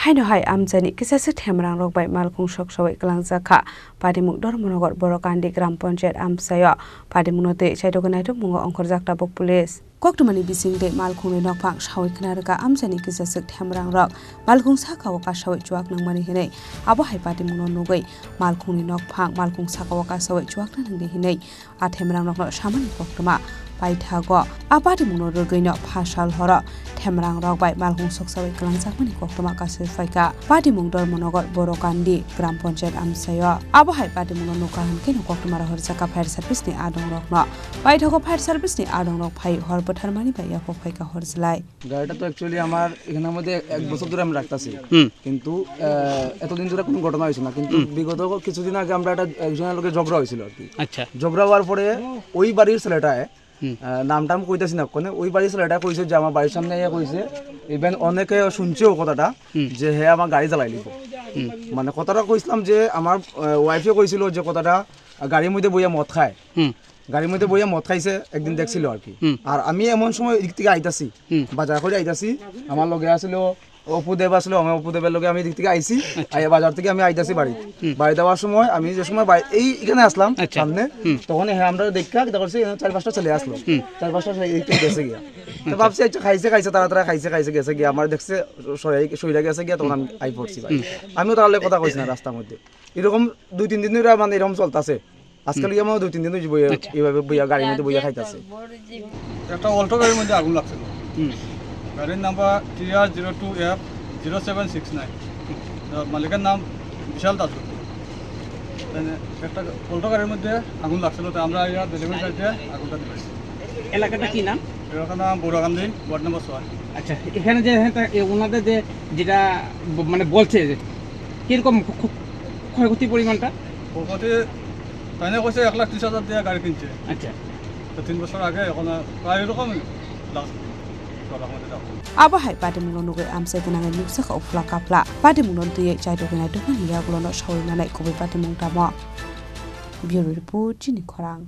Haino hai Amchaini Kisa Themrangrokbai Malkhung Soksawi Kwlangjakha Padimuk Dormonogor Borokandi Gram Panchayat Amsayo Padimunote Chaidoganaitok Mungo Khorang Bok Police Koktumani Bisingde Malkhung Nokpang Shawi Knarga Amchaini Kisa Themrangrok Malkhung Sakawaka Shawi Chuak Nangmani Hine Abo hai Padimuno Nugoi Malkhung Nokpang Malkhung Sakawaka Shawi Chuak Nangde Hine Themrangrok Shamani Koktuma Paithago Apadimuno Rugino Pashal Hora Themrangrokbai Malkhung Soksawi Kwlangjakha Koktuma Kasir Faika Padimung Dormonogor Borokandi Gram Panchayat Amsayo Abo hai Padimuno Nukahan Keno Koktumara Horjaka Fire Service ni Adongrokno Paithago Fire Service ni Adongrok Phai Hor Potharmani Bai Yako Faika Horjlai গাড়িটা তো actually আমার এখানের মধ্যে এক বছর ধরে আমি রাখতাছি কিন্তু এতদিন ধরে কোনো ঘটনা হইছে না কিন্তু বিগত কিছুদিন আগে আমরা একজনের লগে ঝগড়া হইছিল আর কি আচ্ছা ঝগড়া হওয়ার পরে ওই বাড়ির ছেলেটায় নামটাম কইতাছি না কোনে ওই বাড়ির ছেলেটা কইছে যে আমার বাড়ির সামনে আইয়া কইছে ইভেন অনেকে শুনছেও কথাটা যে হে আমার গাড়ি চালাই লিব মানে কথাটা কইছিলাম যে আমার ওয়াইফে কইছিল যে কথাটা গাড়ির মধ্যে বইয়া মদ খায় গাড়ির মধ্যে বইয়া মদ খাইছে একদিন দেখছিল আর কি আর আমি এমন সময় এদিক থেকে আইতাছি বাজার করে আইতাছি আমার লগে আসলো অপুদেব আসলো আমি অপুদেবের লগে আমি এদিক থেকে আইছি আইয়া বাজার থেকে আমি আইতাছি বাড়ি যাওয়ার সময় আমি যে সময় এখানে আসলাম সামনে তখন হ্যাঁ আমরা দেখা করছি 4-5টা ছেলে আসলো 4-5টা গেছে গিয়া তো ভাবছি আচ্ছা খাইছে তারা খাইছে গেছে গিয়া আমার দেখছে সইরা গেছে গিয়া তখন আমি আই পড়ছি ভাই আমিও তাহলে কথা কইছি না রাস্তার মধ্যে এরকম 2-3 দিন ধরে মানে এরকম চলতেছে আজকাল আমার 2-3 দিন এইভাবে বইয়া গাড়ির মধ্যে বইয়া খাইতেছে একটা অল্টো গাড়ির মধ্যে আগুন লাগছিল গাড়ির নাম্বার TR02F0769 মালিকের নাম বিশাল দাসগুপ্ত একটা অল্টো গাড়ির মধ্যে আগুন লাগছিল তো আমরা ইয়া ডেলিভারি চার্জে আগুনটা দিয়েছি এলাকাটা কি নাম এলাকার নাম বড়গান্ধী ওয়ার্ড নম্বর 6 আচ্ছা এখানে যে ওনাদের যে যেটা মানে বলছে যে কিরকম ক্ষয়ক্ষতি পরিমাণটা ক্ষয়ক্ষতি তাই না কইছে 1,30,000 দিয়ে গাড়ি কিনছে আচ্ছা তো 3 বছর আগে এখন প্রায় এরকম লাগছে Abo hai Padimuno Nugoi Amsai Ganangai Nuksaka Ufla Kapla Padimuno Duye Chaidoganaitok Yagulono Shawi Nanai Kobai Padimung Tamo Bureau Report Chini Khorang